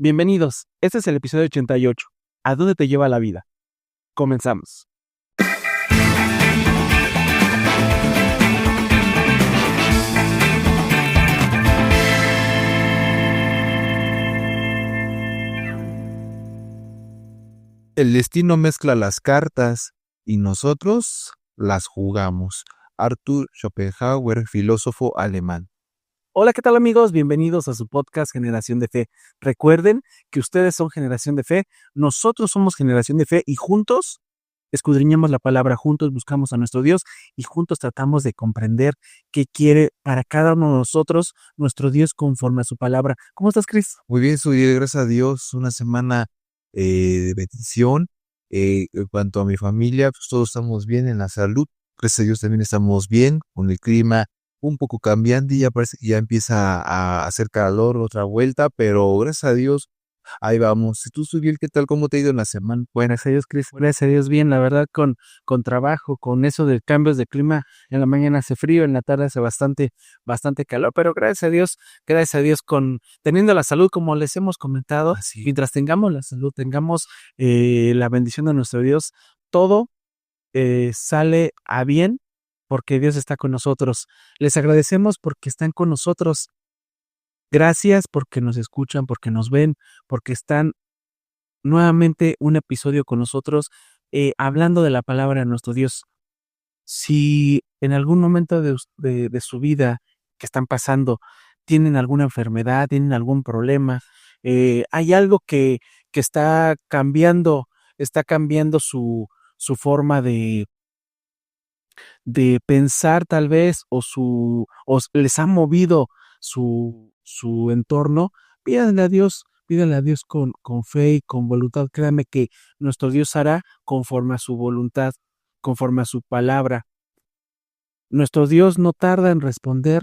Bienvenidos, este es el episodio 88. ¿A dónde te lleva la vida? Comenzamos. El destino mezcla las cartas y nosotros las jugamos. Arthur Schopenhauer, filósofo alemán. Hola, ¿qué tal amigos? Bienvenidos a su podcast Generación de Fe. Recuerden que ustedes son Generación de Fe, nosotros somos Generación de Fe y juntos escudriñamos la palabra, juntos buscamos a nuestro Dios y juntos tratamos de comprender qué quiere para cada uno de nosotros nuestro Dios conforme a su palabra. ¿Cómo estás, Cris? Muy bien, Suriel, gracias a Dios. Una semana de bendición. En cuanto a mi familia, pues todos estamos bien en la salud. Gracias a Dios también estamos bien con el clima un poco cambiante y ya parece que ya empieza a hacer calor otra vuelta, pero gracias a Dios ahí vamos. ¿Y tú, Suriel, qué tal? ¿Cómo te ha ido en la semana? Buenas a Dios, Cris. Gracias a Dios, bien, la verdad, con trabajo, con eso de cambios de clima. En la mañana hace frío, en la tarde hace bastante calor, pero gracias a Dios, teniendo la salud, como les hemos comentado, Así. mientras tengamos la salud, tengamos la bendición de nuestro Dios, todo sale a bien porque Dios está con nosotros. Les agradecemos porque están con nosotros. Gracias porque nos escuchan, porque nos ven, porque están nuevamente un episodio con nosotros hablando de la palabra de nuestro Dios. Si en algún momento de su vida que están pasando tienen alguna enfermedad, tienen algún problema, hay algo que está cambiando su forma de pensar tal vez les ha movido su entorno, pídanle a Dios con fe y con voluntad. Créame que nuestro Dios hará conforme a su voluntad, conforme a su palabra. Nuestro Dios no tarda en responder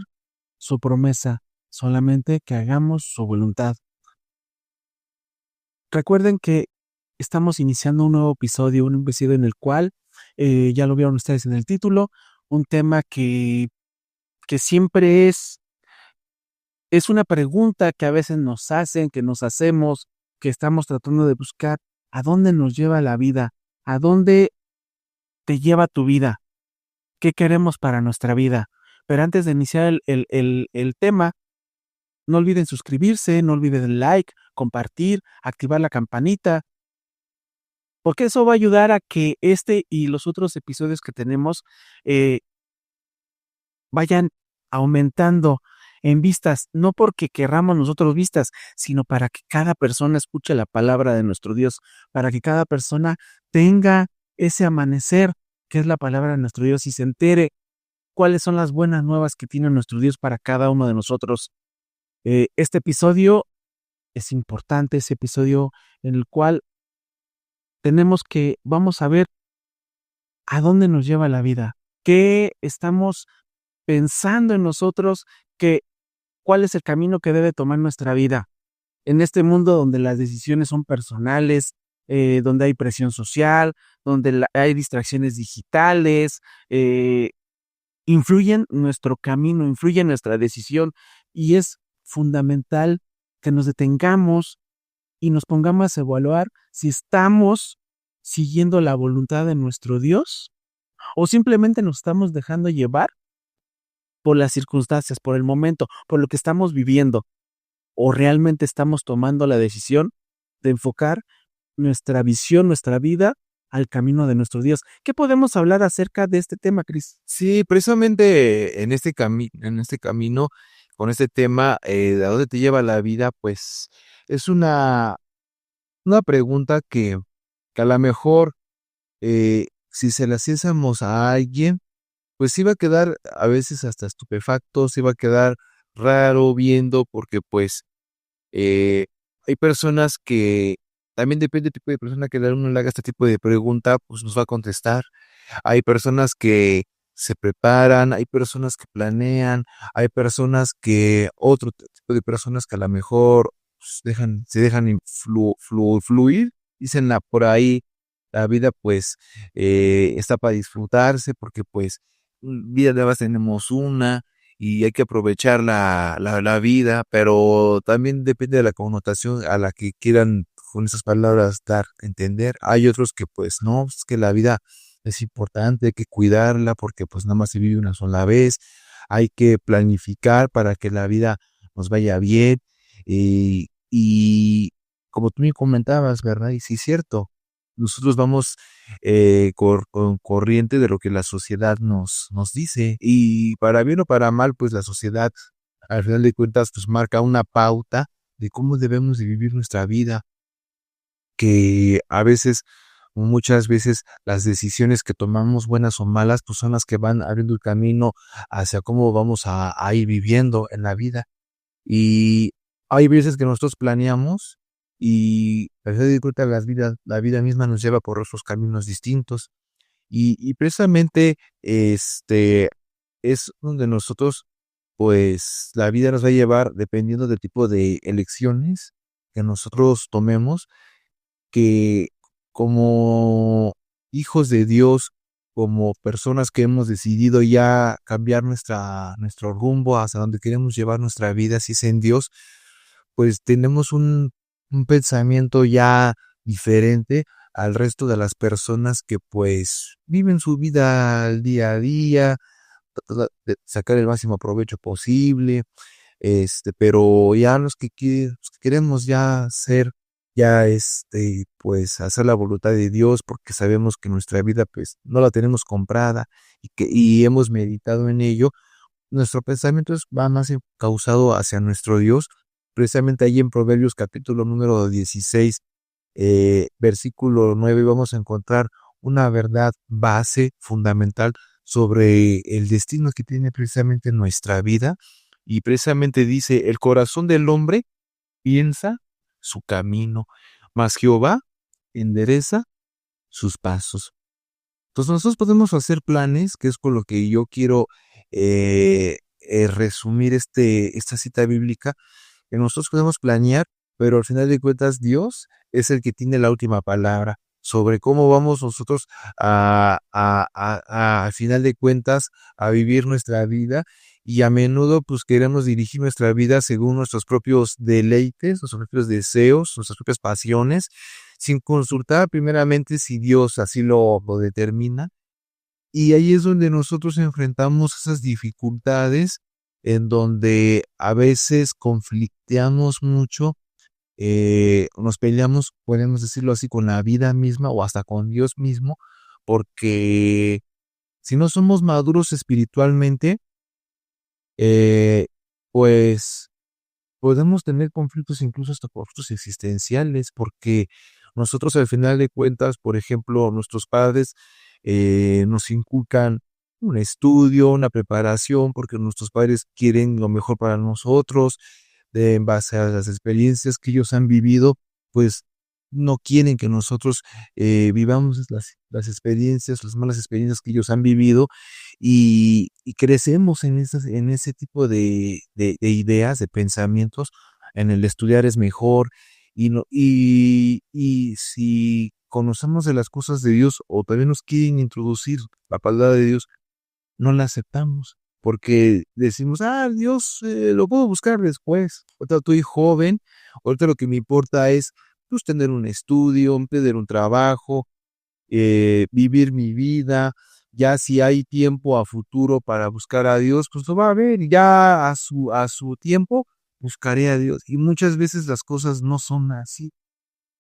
su promesa, solamente que hagamos su voluntad. Recuerden que estamos iniciando un nuevo episodio en el cual, ya lo vieron ustedes en el título, un tema que siempre es una pregunta que a veces nos hacen, que nos hacemos, que estamos tratando de buscar. ¿A dónde nos lleva la vida? ¿A dónde te lleva tu vida? ¿Qué queremos para nuestra vida? Pero antes de iniciar el tema, no olviden suscribirse, no olviden el like, compartir, activar la campanita, porque eso va a ayudar a que este y los otros episodios que tenemos vayan aumentando en vistas, no porque querramos nosotros vistas, sino para que cada persona escuche la palabra de nuestro Dios, para que cada persona tenga ese amanecer que es la palabra de nuestro Dios y se entere cuáles son las buenas nuevas que tiene nuestro Dios para cada uno de nosotros. Este episodio es importante, ese episodio en el cual vamos a ver a dónde nos lleva la vida, qué estamos pensando en nosotros, cuál es el camino que debe tomar nuestra vida. En este mundo donde las decisiones son personales, donde hay presión social, donde hay distracciones digitales, influyen nuestro camino, influyen nuestra decisión y es fundamental que nos detengamos y nos pongamos a evaluar si estamos siguiendo la voluntad de nuestro Dios o simplemente nos estamos dejando llevar por las circunstancias, por el momento, por lo que estamos viviendo, o realmente estamos tomando la decisión de enfocar nuestra visión, nuestra vida al camino de nuestro Dios. ¿Qué podemos hablar acerca de este tema, Cris? Sí, precisamente en este camino, con este tema, ¿a dónde te lleva la vida? Pues es una pregunta que a lo mejor, si se la hiciésemos a alguien, pues iba a quedar a veces hasta estupefacto, se iba a quedar raro viendo, porque pues hay personas que también depende del tipo de persona que uno le haga este tipo de pregunta, pues nos va a contestar. Hay personas que se preparan, hay personas que planean, hay personas que, otro tipo de personas que a lo mejor pues, se dejan fluir, dicen por ahí, la vida pues está para disfrutarse, porque pues vida nada más tenemos una, y hay que aprovechar la vida, pero también depende de la connotación a la que quieran con esas palabras dar a entender. Hay otros que pues no, es que la vida es importante, hay que cuidarla porque pues nada más se vive una sola vez, hay que planificar para que la vida nos vaya bien y como tú me comentabas, ¿verdad? Y sí es cierto, nosotros vamos con corriente de lo que la sociedad nos dice. Y para bien o para mal, pues la sociedad, al final de cuentas, pues marca una pauta de cómo debemos de vivir nuestra vida, que a veces, muchas veces, las decisiones que tomamos, buenas o malas, pues son las que van abriendo el camino hacia cómo vamos a ir viviendo en la vida. Y hay veces que nosotros planeamos y al final de cuentas la vida misma nos lleva por otros caminos distintos. Y precisamente, es donde nosotros, pues, la vida nos va a llevar dependiendo del tipo de elecciones que nosotros tomemos, que como hijos de Dios, como personas que hemos decidido ya cambiar nuestro rumbo hacia donde queremos llevar nuestra vida, si es en Dios, pues tenemos un pensamiento ya diferente al resto de las personas que pues viven su vida al día a día, de sacar el máximo provecho posible, pero ya los que queremos ya ser, ya pues hacer la voluntad de Dios, porque sabemos que nuestra vida pues no la tenemos comprada y hemos meditado en ello, nuestro pensamiento va más causado hacia nuestro Dios. Precisamente ahí en Proverbios capítulo número 16, versículo 9, vamos a encontrar una verdad base fundamental sobre el destino que tiene precisamente nuestra vida. Y precisamente dice, el corazón del hombre piensa su camino, mas Jehová endereza sus pasos. Entonces nosotros podemos hacer planes, que es con lo que yo quiero resumir esta cita bíblica, que nosotros podemos planear, pero al final de cuentas Dios es el que tiene la última palabra sobre cómo vamos nosotros al final de cuentas a vivir nuestra vida y a menudo pues queremos dirigir nuestra vida según nuestros propios deleites, nuestros propios deseos, nuestras propias pasiones, sin consultar primeramente si Dios así lo determina. Y ahí es donde nosotros enfrentamos esas dificultades en donde a veces conflicteamos mucho, nos peleamos, podemos decirlo así, con la vida misma o hasta con Dios mismo, porque si no somos maduros espiritualmente, eh, pues podemos tener conflictos incluso hasta conflictos existenciales, porque nosotros al final de cuentas, por ejemplo, nuestros padres nos inculcan un estudio, una preparación, porque nuestros padres quieren lo mejor para nosotros, en base a las experiencias que ellos han vivido, pues no quieren que nosotros vivamos las experiencias, las malas experiencias que ellos han vivido y crecemos en ese tipo de ideas, de pensamientos, en el estudiar es mejor y, no, y si conocemos de las cosas de Dios o también nos quieren introducir la palabra de Dios, no la aceptamos porque decimos, Dios lo puedo buscar después. Ahorita estoy joven, ahorita lo que me importa es pues, tener un estudio, tener un trabajo, vivir mi vida. Ya si hay tiempo a futuro para buscar a Dios, pues lo va a haber. Y ya a su tiempo buscaré a Dios. Y muchas veces las cosas no son así.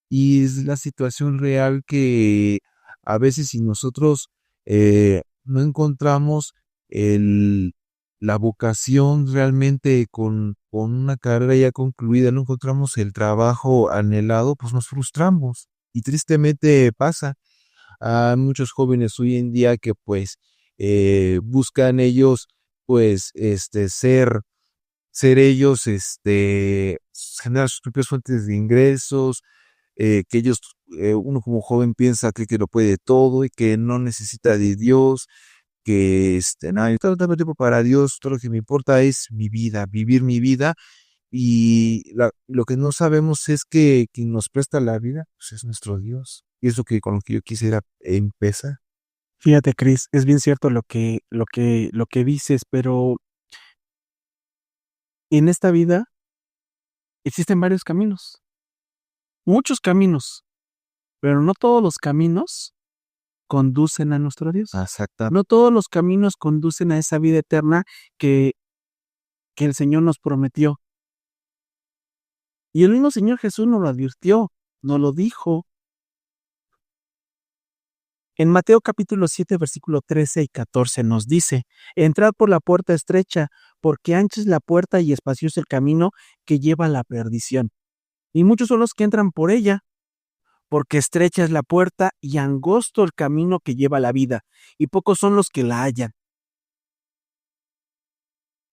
Y es la situación real que a veces si nosotros no encontramos el, la vocación realmente con una carrera ya concluida, no encontramos el trabajo anhelado, pues nos frustramos. Y tristemente pasa. Hay muchos jóvenes hoy en día que pues buscan ellos pues ser ellos, generar sus propias fuentes de ingresos, que ellos, uno como joven piensa que lo puede todo y que no necesita de Dios, que nada, yo tengo tiempo para Dios, todo lo que me importa es mi vida, vivir mi vida y lo que no sabemos es que quien nos presta la vida pues es nuestro Dios. Y es lo que con lo que yo quisiera empezar. Fíjate, Cris, es bien cierto lo que dices, pero En esta vida existen varios caminos, muchos caminos, pero no todos los caminos conducen a nuestro Dios. Exacto. No todos los caminos conducen a esa vida eterna que el Señor nos prometió. Y el mismo Señor Jesús nos lo advirtió, nos lo dijo. En Mateo capítulo 7, versículo 13 y 14 nos dice: entrad por la puerta estrecha, porque ancha es la puerta y espacioso el camino que lleva a la perdición. Y muchos son los que entran por ella, porque estrecha es la puerta y angosto el camino que lleva a la vida, y pocos son los que la hallan.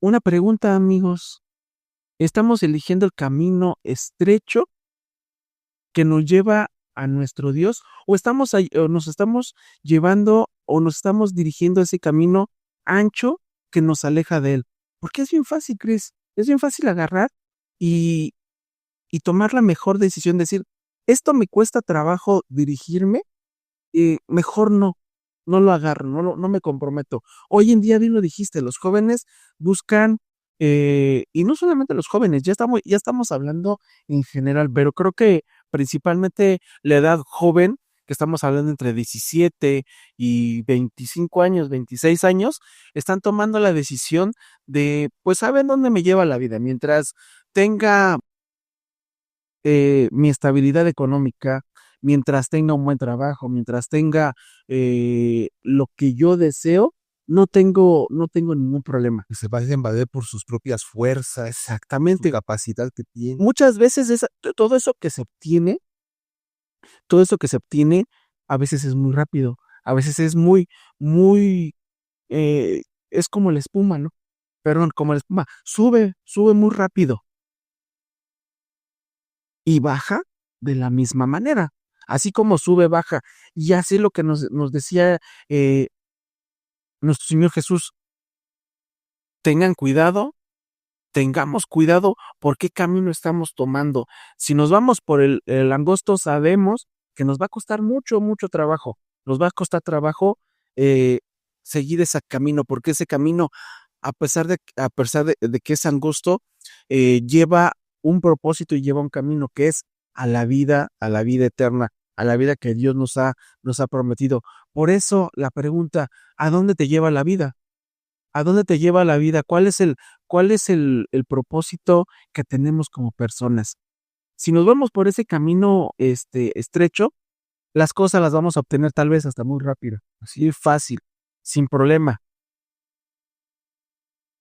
Una pregunta, amigos: ¿estamos eligiendo el camino estrecho que nos lleva a nuestro Dios, o nos estamos llevando o nos estamos dirigiendo a ese camino ancho que nos aleja de él? Porque es bien fácil, Cris, es bien fácil agarrar y, y tomar la mejor decisión, decir, esto me cuesta trabajo dirigirme, mejor no lo agarro, no me comprometo. Hoy en día, bien lo dijiste, los jóvenes buscan, y no solamente los jóvenes, ya estamos hablando en general, pero creo que principalmente la edad joven, que estamos hablando entre 17 y 25 años, 26 años, están tomando la decisión de, pues, saben dónde me lleva la vida, mientras tenga mi estabilidad económica, mientras tenga un buen trabajo, mientras tenga lo que yo deseo, no tengo ningún problema. Que se vayan a valer por sus propias fuerzas, su Exactamente. capacidad que tiene. Muchas veces todo eso que se obtiene, a veces es muy rápido, a veces es muy, es como la espuma, ¿no? Perdón, como la espuma, sube muy rápido y baja de la misma manera. Así como sube, baja. Y así lo que nos decía eh, nuestro Señor Jesús: tengan cuidado, tengamos cuidado por qué camino estamos tomando. Si nos vamos por el angosto, sabemos que nos va a costar mucho, mucho trabajo. Nos va a costar trabajo eh, seguir ese camino, porque ese camino, a pesar de que es angosto, lleva un propósito y lleva un camino que es a la vida eterna, a la vida que Dios nos ha prometido. Por eso la pregunta: ¿a dónde te lleva la vida? ¿A dónde te lleva la vida? ¿Cuál es el propósito que tenemos como personas? Si nos vamos por ese camino, estrecho, las cosas las vamos a obtener tal vez hasta muy rápido, así fácil, sin problema.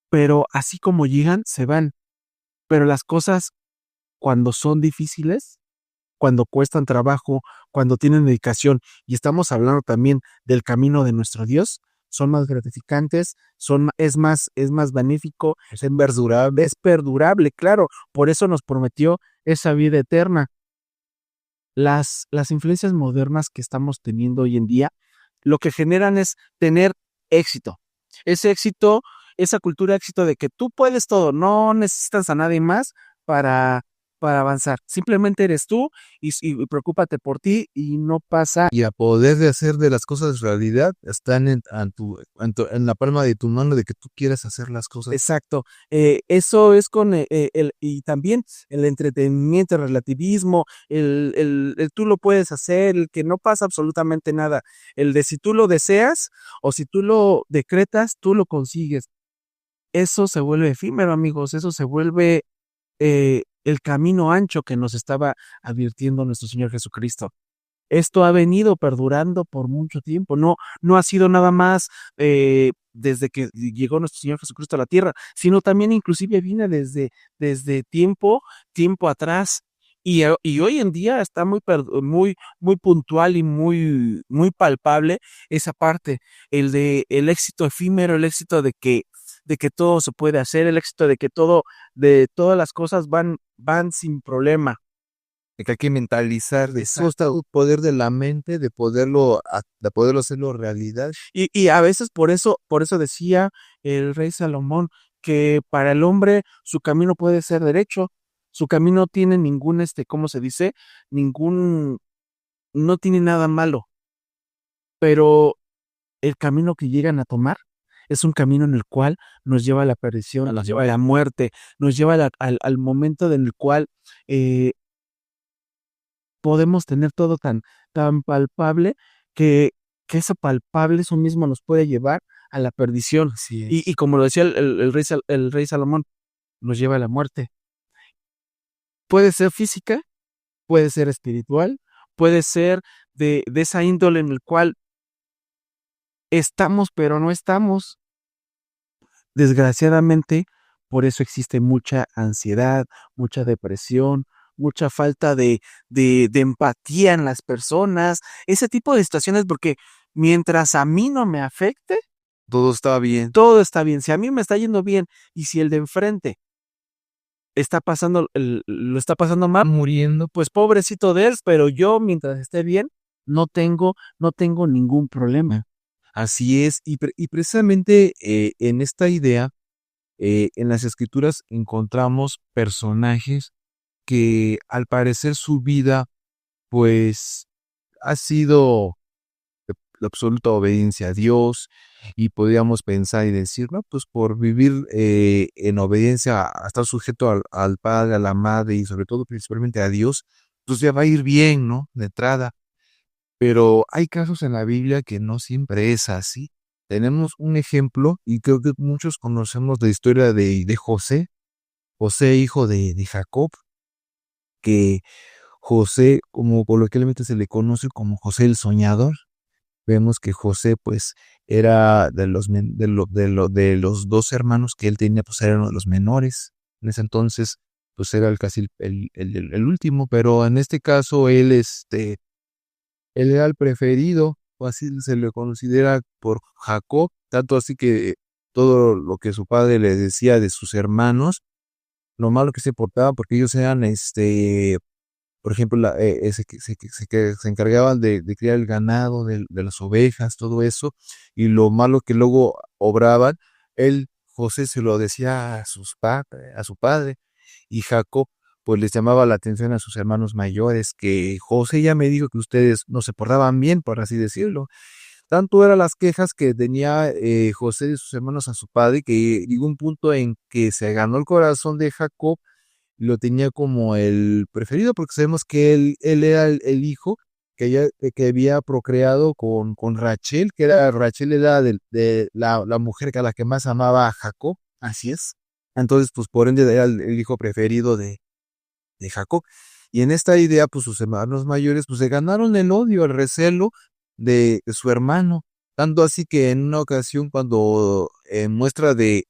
Pero así como llegan, se van. Pero las cosas, cuando son difíciles, cuando cuestan trabajo, cuando tienen dedicación, y estamos hablando también del camino de nuestro Dios, son más gratificantes, es más benéfico, es perdurable, claro. Por eso nos prometió esa vida eterna. Las influencias modernas que estamos teniendo hoy en día, lo que generan es tener éxito. Ese éxito, esa cultura de éxito de que tú puedes todo, no necesitas a nadie más para, para avanzar. Simplemente eres tú y preocúpate por ti y no pasa. Y a poder de hacer de las cosas realidad están en la palma de tu mano de que tú quieras hacer las cosas. Exacto. Eso es y también el entretenimiento, el relativismo, el tú lo puedes hacer, el que no pasa absolutamente nada. El de si tú lo deseas o si tú lo decretas, tú lo consigues. Eso se vuelve efímero, amigos. Eso se vuelve el camino ancho que nos estaba advirtiendo nuestro Señor Jesucristo. Esto ha venido perdurando por mucho tiempo, no ha sido nada más desde que llegó nuestro Señor Jesucristo a la tierra, sino también inclusive viene desde tiempo atrás. Y hoy en día está muy puntual y muy palpable esa parte, el éxito efímero, el éxito de que todo se puede hacer, el éxito de todas las cosas van sin problema. De que hay que mentalizar, de eso está Exacto. el poder de la mente, de poderlo hacerlo realidad. Y a veces por eso decía el rey Salomón que para el hombre su camino puede ser derecho, su camino no tiene ningún, ¿cómo se dice? Ningún, no tiene nada malo, pero el camino que llegan a tomar es un camino en el cual nos lleva a la perdición, nos lleva a la muerte, nos lleva al momento en el cual eh, podemos tener todo tan palpable que, que eso palpable, eso mismo nos puede llevar a la perdición. Así Y es. como lo decía el rey Salomón, nos lleva a la muerte. Puede ser física, puede ser espiritual, puede ser de esa índole en el cual estamos, pero no estamos. Desgraciadamente, por eso existe mucha ansiedad, mucha depresión, mucha falta de empatía en las personas, ese tipo de situaciones, porque mientras a mí no me afecte, Todo está bien. todo está bien. Si a mí me está yendo bien y si el de enfrente está pasando, lo está pasando mal, Muriendo. pues pobrecito de él, pero yo mientras esté bien, no tengo ningún problema. Así es. Y precisamente en esta idea, en las escrituras encontramos personajes que al parecer su vida, pues, ha sido la absoluta obediencia a Dios y podríamos pensar y decir, no, pues por vivir en obediencia a estar sujeto al Padre, a la Madre y sobre todo principalmente a Dios, pues ya va a ir bien, ¿no? De entrada. Pero hay casos en la Biblia que no siempre es así. Tenemos un ejemplo y creo que muchos conocemos la historia de José, José hijo de Jacob, que José, como coloquialmente se le conoce como José el soñador. Vemos que José, pues, era de los dos hermanos que él tenía, pues, era uno de los menores. En ese entonces, pues, era casi el último, pero en este caso él era el preferido, o así se le considera por Jacob, tanto así que todo lo que su padre le decía de sus hermanos, lo malo que se portaba, porque ellos eran, por ejemplo, se encargaban de criar el ganado, de las ovejas, todo eso, y lo malo que luego obraban, él, José, se lo decía a su padre, y Jacob, pues les llamaba la atención a sus hermanos mayores, que José ya me dijo que ustedes no se portaban bien, por así decirlo. Tanto eran las quejas que tenía José y sus hermanos a su padre, que llegó un punto en que se ganó el corazón de Jacob, lo tenía como el preferido, porque sabemos que él era el hijo que había procreado con Rachel, Rachel era de la mujer a la que más amaba a Jacob, así es. Entonces, pues por ende era el hijo preferido de Jacob. Y en esta idea, pues sus hermanos mayores, pues se ganaron el odio, el recelo de su hermano. Tanto así que en una ocasión, cuando en muestra de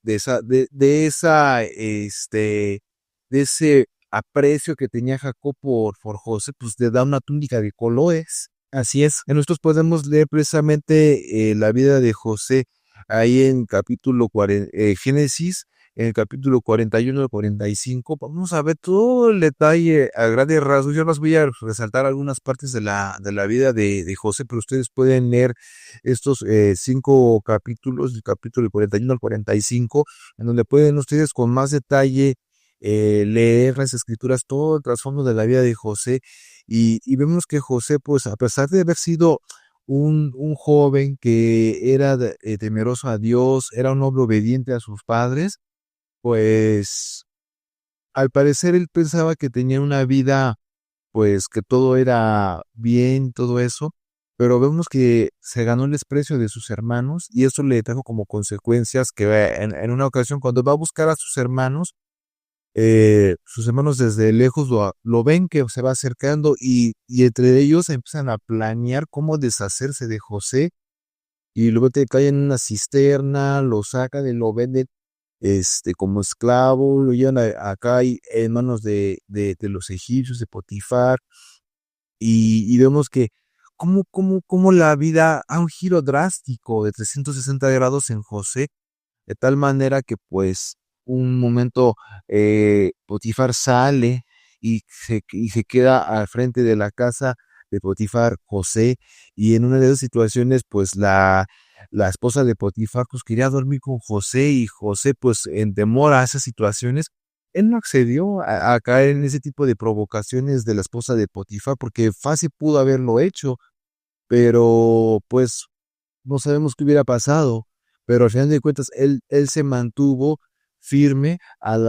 ese aprecio que tenía Jacob por José, pues le da una túnica de colores. Así es. En nosotros podemos leer precisamente la vida de José ahí en capítulo 40, Génesis, en el capítulo 41 al 45. Vamos a ver todo el detalle a grandes rasgos. Yo les voy a resaltar algunas partes de la vida de José, pero ustedes pueden leer estos 5 capítulos, del capítulo 41 al 45, en donde pueden ustedes con más detalle leer las escrituras, todo el trasfondo de la vida de José, y vemos que José, pues a pesar de haber sido un joven que era temeroso a Dios, era un hombre obediente a sus padres, pues al parecer él pensaba que tenía una vida, pues que todo era bien, todo eso, pero vemos que se ganó el desprecio de sus hermanos y eso le trajo como consecuencias que en una ocasión cuando va a buscar a sus hermanos desde lejos lo ven que se va acercando y entre ellos empiezan a planear cómo deshacerse de José y luego te cae en una cisterna, lo sacan y lo venden como esclavo, lo llevan acá en manos de los egipcios, de Potifar, y vemos que cómo la vida da un giro drástico de 360 grados en José, de tal manera que pues un momento Potifar sale y se queda al frente de la casa de Potifar José y en una de esas situaciones pues la esposa de Potifar pues quería dormir con José y José pues en temor a esas situaciones él no accedió a caer en ese tipo de provocaciones de la esposa de Potifar porque fácil pudo haberlo hecho, pero pues no sabemos qué hubiera pasado. pero al final de cuentas él se mantuvo firme en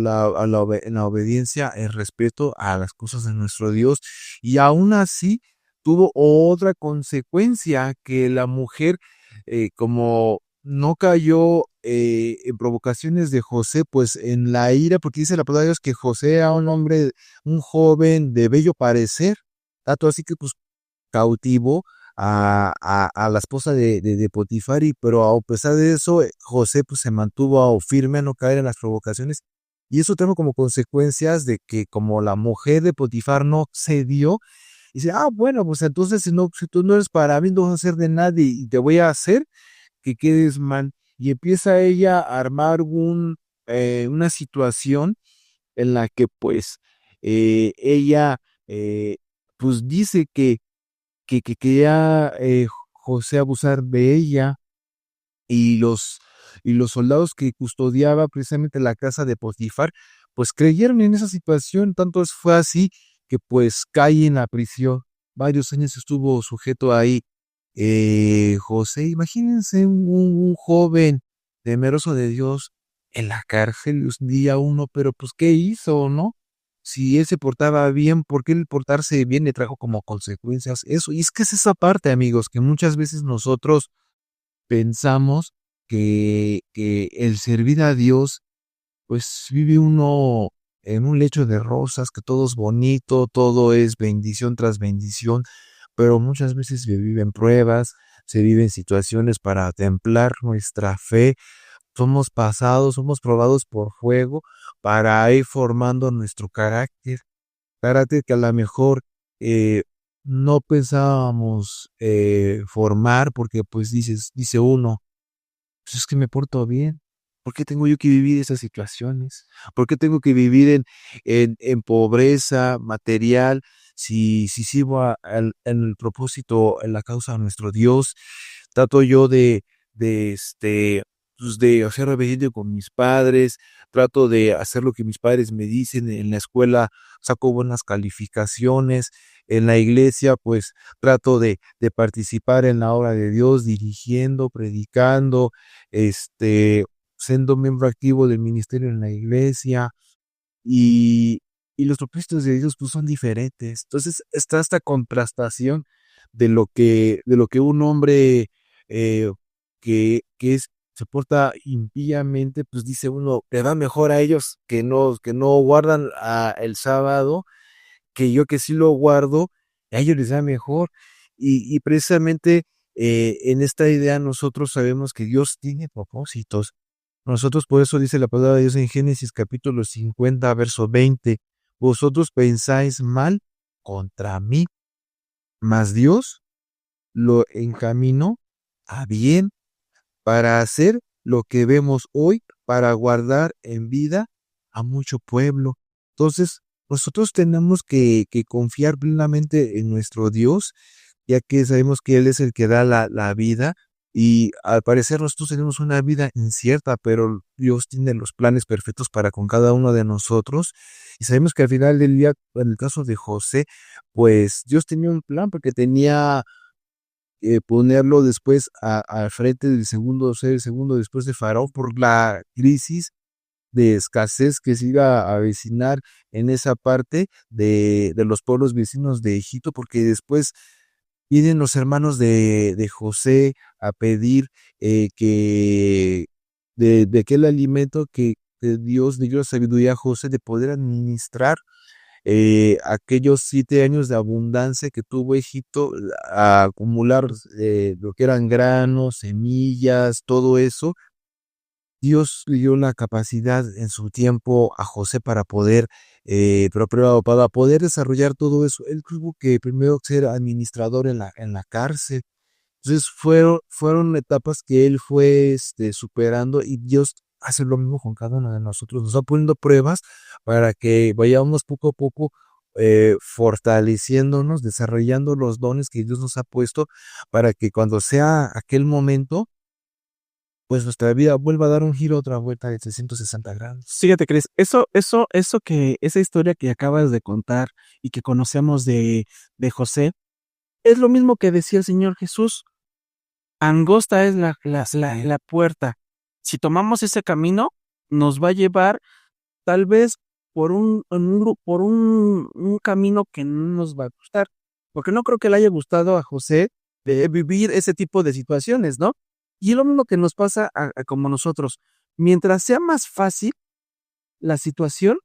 la obediencia, en respeto a las cosas de nuestro Dios, y aún así tuvo otra consecuencia, que la mujer, como no cayó en provocaciones de José, pues en la ira, porque dice la palabra de Dios que José era un hombre, un joven de bello parecer, tanto así que pues cautivó a la esposa de Potifar, pero a pesar de eso, José pues se mantuvo firme a no caer en las provocaciones, y eso trajo como consecuencias de que como la mujer de Potifar no cedió, dice, bueno, pues entonces si tú no eres para mí, no vas a ser de nadie y te voy a hacer que quedes mal. Y empieza ella a armar una situación en la que pues ella pues dice que quería José abusar de ella, y los soldados que custodiaba precisamente la casa de Potifar, pues creyeron en esa situación, tanto fue así que pues cae en la prisión. Varios años estuvo sujeto ahí. José, imagínense un joven temeroso de Dios en la cárcel día uno, pero pues ¿qué hizo, no? Si él se portaba bien, ¿por qué el portarse bien le trajo como consecuencias eso? Y es que es esa parte, amigos, que muchas veces nosotros pensamos que el servir a Dios, pues vive uno en un lecho de rosas, que todo es bonito, todo es bendición tras bendición, pero muchas veces se viven pruebas, se viven situaciones para templar nuestra fe, somos probados por fuego para ir formando nuestro carácter que a lo mejor no pensábamos formar, porque pues dice uno, pues es que me porto bien. ¿Por qué tengo yo que vivir esas situaciones? ¿Por qué tengo que vivir en pobreza material si sirvo en el propósito, en la causa de nuestro Dios? Trato yo de pues de ser obediente con mis padres, trato de hacer lo que mis padres me dicen, en la escuela saco buenas calificaciones, en la iglesia pues trato de participar en la obra de Dios, dirigiendo, predicando, este, siendo miembro activo del ministerio en la iglesia, y, y los propósitos de Dios pues son diferentes. Entonces está esta contrastación de lo que un hombre eh, se porta impíamente, pues dice uno, le va mejor a ellos que no guardan el sábado, que yo que sí lo guardo, a ellos les da mejor. Y precisamente en esta idea nosotros sabemos que Dios tiene propósitos. Nosotros por eso dice la palabra de Dios en Génesis capítulo 50 verso 20, vosotros pensáis mal contra mí, mas Dios lo encaminó a bien para hacer lo que vemos hoy, para guardar en vida a mucho pueblo. Entonces, nosotros tenemos que confiar plenamente en nuestro Dios, ya que sabemos que Él es el que da la vida, y al parecer nosotros tenemos una vida incierta, pero Dios tiene los planes perfectos para con cada uno de nosotros, y sabemos que al final del día, en el caso de José, pues Dios tenía un plan porque tenía ponerlo después al frente del segundo, ser el segundo después de Faraón por la crisis de escasez que se iba a avecinar en esa parte de los pueblos vecinos de Egipto, porque después vienen los hermanos de José a pedir que de aquel alimento que Dios le dio la sabiduría a José de poder administrar aquellos 7 años de abundancia que tuvo Egipto, a acumular lo que eran granos, semillas, todo eso. Dios le dio la capacidad en su tiempo a José para poder, pero para poder desarrollar todo eso, él tuvo que primero ser administrador en la cárcel. Entonces fueron etapas que él fue superando, y Dios hace lo mismo con cada uno de nosotros. Nos va poniendo pruebas para que vayamos poco a poco fortaleciéndonos, desarrollando los dones que Dios nos ha puesto para que cuando sea aquel momento, pues nuestra vida vuelva a dar un giro, otra vuelta de 360 grados. Fíjate, Cris, esa historia que acabas de contar y que conocemos de José, es lo mismo que decía el Señor Jesús. Angosta es la puerta. Si tomamos ese camino, nos va a llevar tal vez por un camino que no nos va a gustar. Porque no creo que le haya gustado a José vivir ese tipo de situaciones, ¿no? Y es lo mismo que nos pasa como nosotros. Mientras sea más fácil la situación,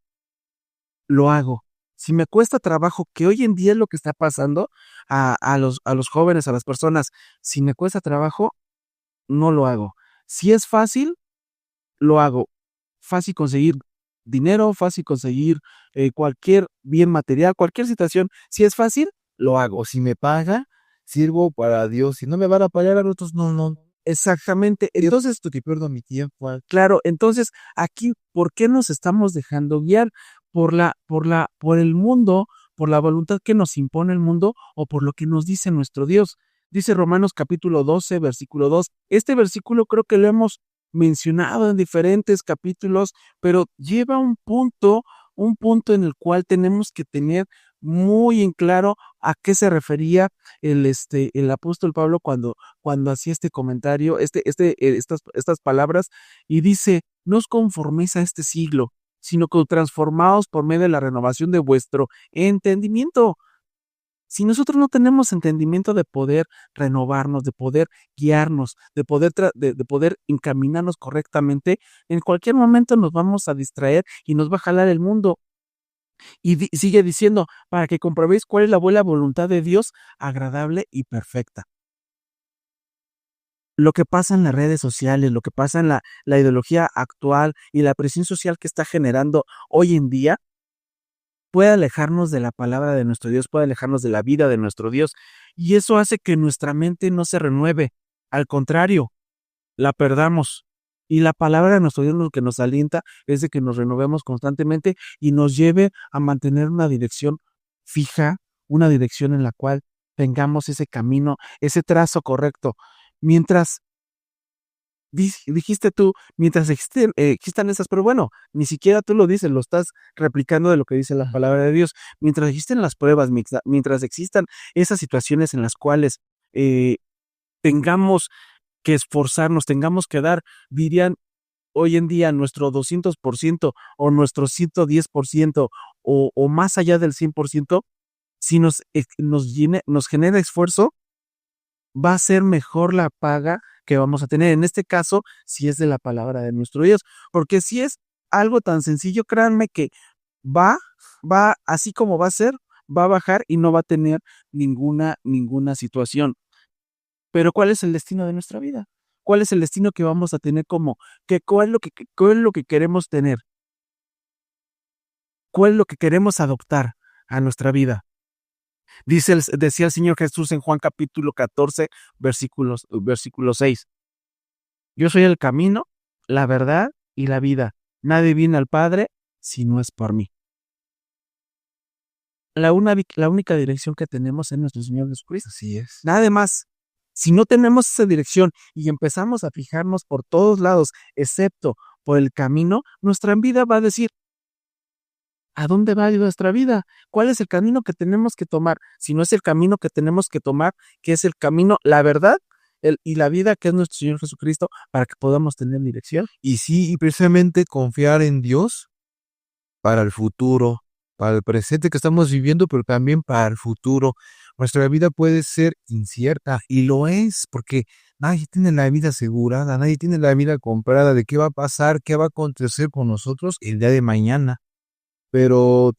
lo hago. Si me cuesta trabajo, que hoy en día es lo que está pasando a los jóvenes, a las personas, si me cuesta trabajo, no lo hago. Si es fácil, lo hago. Fácil conseguir dinero, fácil conseguir cualquier bien material, cualquier situación. Si es fácil, lo hago. O si me paga, sirvo para Dios. Si no me van a pagar a otros, no, no. Exactamente. Yo Entonces, esto que pierdo mi tiempo. claro, entonces aquí, ¿por qué nos estamos dejando guiar? Por el mundo, por la voluntad que nos impone el mundo o por lo que nos dice nuestro Dios. Dice Romanos capítulo 12, versículo 2. Este versículo creo que lo hemos mencionado en diferentes capítulos, pero lleva un punto en el cual tenemos que tener muy en claro a qué se refería el apóstol Pablo cuando hacía este comentario, estas palabras, y dice, no os conforméis a este siglo, sino que transformaos por medio de la renovación de vuestro entendimiento. Si nosotros no tenemos entendimiento de poder renovarnos, de poder guiarnos, de poder encaminarnos correctamente, en cualquier momento nos vamos a distraer y nos va a jalar el mundo. Y sigue diciendo, para que comprobéis cuál es la buena voluntad de Dios, agradable y perfecta. Lo que pasa en las redes sociales, lo que pasa en la ideología actual y la presión social que está generando hoy en día, puede alejarnos de la palabra de nuestro Dios, puede alejarnos de la vida de nuestro Dios. Y eso hace que nuestra mente no se renueve. Al contrario, la perdamos. Y la palabra de nuestro Dios lo que nos alienta es de que nos renovemos constantemente y nos lleve a mantener una dirección fija, una dirección en la cual tengamos ese camino, ese trazo correcto. Mientras dijiste tú, mientras existan esas, pero bueno, ni siquiera tú lo dices, lo estás replicando de lo que dice la palabra de Dios. Mientras existen las pruebas, mientras existan esas situaciones en las cuales eh, tengamos que esforzarnos, tengamos que dar, dirían hoy en día, nuestro 200% o nuestro 110% o más allá del 100%, si nos genera esfuerzo, va a ser mejor la paga que vamos a tener. En este caso, si es de la palabra de nuestro Dios, porque si es algo tan sencillo, créanme que va, así como va a ser, va a bajar y no va a tener ninguna situación. Pero ¿cuál es el destino de nuestra vida? ¿Cuál es el destino que vamos a tener cuál es lo que queremos tener? ¿Cuál es lo que queremos adoptar a nuestra vida? Decía el Señor Jesús en Juan capítulo 14, versículo 6. Yo soy el camino, la verdad y la vida. Nadie viene al Padre si no es por mí. La única dirección que tenemos es nuestro Señor Jesucristo. Así es. Nada más. Si no tenemos esa dirección y empezamos a fijarnos por todos lados, excepto por el camino, nuestra vida va a decir, ¿a dónde va nuestra vida? ¿Cuál es el camino que tenemos que tomar? Si no es el camino que tenemos que tomar, que es el camino, la verdad y la vida, que es nuestro Señor Jesucristo, para que podamos tener dirección. Y sí, y precisamente confiar en Dios para el futuro, para el presente que estamos viviendo, pero también para el futuro. Nuestra vida puede ser incierta y lo es porque nadie tiene la vida asegurada, nadie tiene la vida comprada de qué va a pasar, qué va a acontecer con nosotros el día de mañana. Pero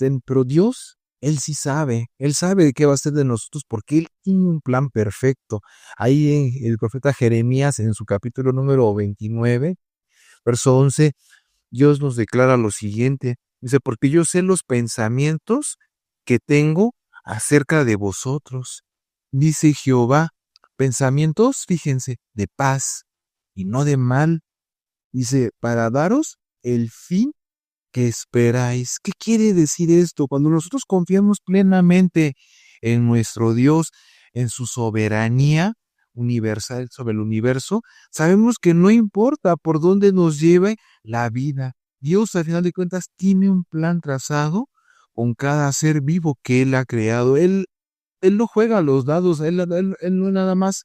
Dios, Él sí sabe, Él sabe de qué va a ser de nosotros porque Él tiene un plan perfecto. Ahí el profeta Jeremías en su capítulo número 29, verso 11, Dios nos declara lo siguiente. Dice, porque yo sé los pensamientos que tengo acerca de vosotros. Dice Jehová, pensamientos, fíjense, de paz y no de mal. Dice, para daros el fin que esperáis. ¿Qué quiere decir esto? Cuando nosotros confiamos plenamente en nuestro Dios, en su soberanía universal sobre el universo, sabemos que no importa por dónde nos lleve la vida. Dios, al final de cuentas, tiene un plan trazado con cada ser vivo que Él ha creado. Él no juega a los dados, él no nada más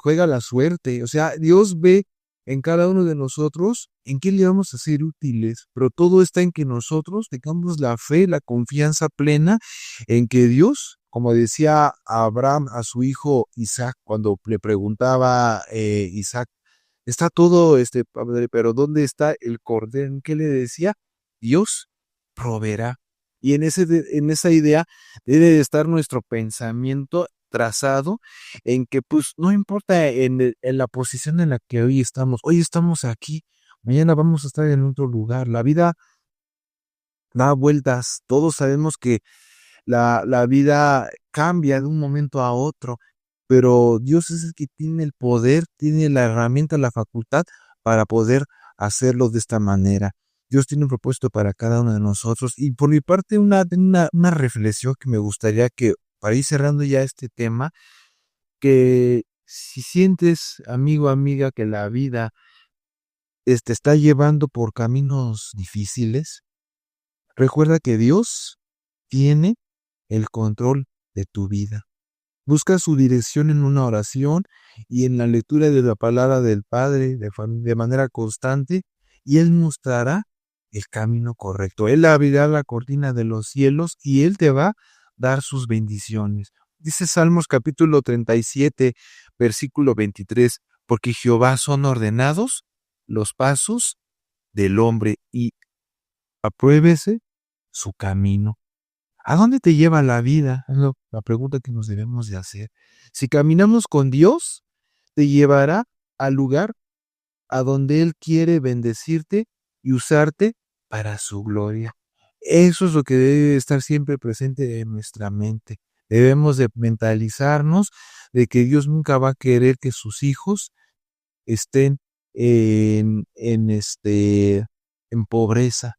juega la suerte. O sea, Dios ve en cada uno de nosotros en qué le vamos a ser útiles, pero todo está en que nosotros tengamos la fe, la confianza plena en que Dios, como decía Abraham a su hijo Isaac, cuando le preguntaba Isaac, está todo, padre, pero ¿dónde está el cordero? ¿En qué le decía? Dios proveerá. Y en esa idea debe de estar nuestro pensamiento trazado en que pues no importa en la posición en la que hoy estamos aquí, mañana vamos a estar en otro lugar. La vida da vueltas, todos sabemos que la vida cambia de un momento a otro, pero Dios es el que tiene el poder, tiene la herramienta, la facultad para poder hacerlo de esta manera. Dios tiene un propósito para cada uno de nosotros. Y por mi parte, una reflexión que me gustaría que, para ir cerrando ya este tema, que si sientes, amigo, amiga, que la vida te está llevando por caminos difíciles, recuerda que Dios tiene el control de tu vida. Busca su dirección en una oración y en la lectura de la palabra del Padre de manera constante, y Él mostrará el camino correcto. Él abrirá la cortina de los cielos y Él te va a dar sus bendiciones. Dice Salmos capítulo 37, versículo 23, porque Jehová son ordenados los pasos del hombre y apruébese su camino. ¿A dónde te lleva la vida? Es la pregunta que nos debemos de hacer. Si caminamos con Dios, te llevará al lugar a donde Él quiere bendecirte y usarte para su gloria. Eso es lo que debe estar siempre presente en nuestra mente. Debemos de mentalizarnos de que Dios nunca va a querer que sus hijos estén en pobreza,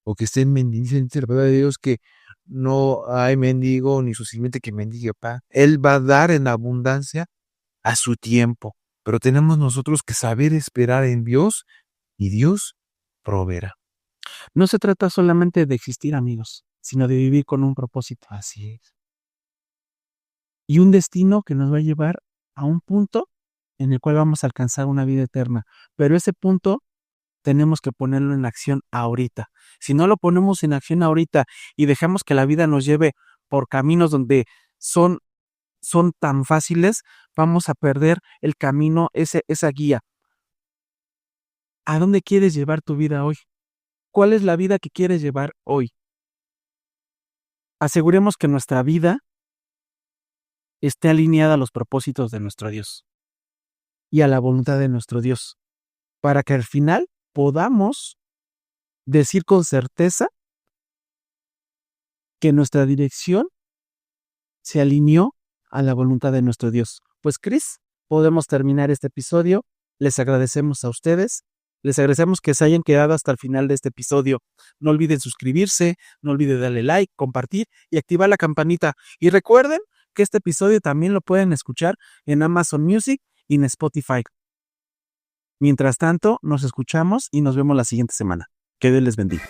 o que estén mendigando. Dice la palabra de Dios que no hay mendigo ni su simiente que mendigue pan. Él va a dar en abundancia a su tiempo, pero tenemos nosotros que saber esperar en Dios y Dios proveerá. No se trata solamente de existir, amigos, sino de vivir con un propósito. Así es. Y un destino que nos va a llevar a un punto en el cual vamos a alcanzar una vida eterna. Pero ese punto tenemos que ponerlo en acción ahorita. Si no lo ponemos en acción ahorita y dejamos que la vida nos lleve por caminos donde son tan fáciles, vamos a perder el camino, esa guía. ¿A dónde quieres llevar tu vida hoy? ¿Cuál es la vida que quieres llevar hoy? Aseguremos que nuestra vida esté alineada a los propósitos de nuestro Dios y a la voluntad de nuestro Dios, para que al final podamos decir con certeza que nuestra dirección se alineó a la voluntad de nuestro Dios. Pues, Cris, podemos terminar este episodio. Les agradecemos a ustedes. Les agradecemos que se hayan quedado hasta el final de este episodio. No olviden suscribirse, no olviden darle like, compartir y activar la campanita. Y recuerden que este episodio también lo pueden escuchar en Amazon Music y en Spotify. Mientras tanto, nos escuchamos y nos vemos la siguiente semana. Que Dios les bendiga.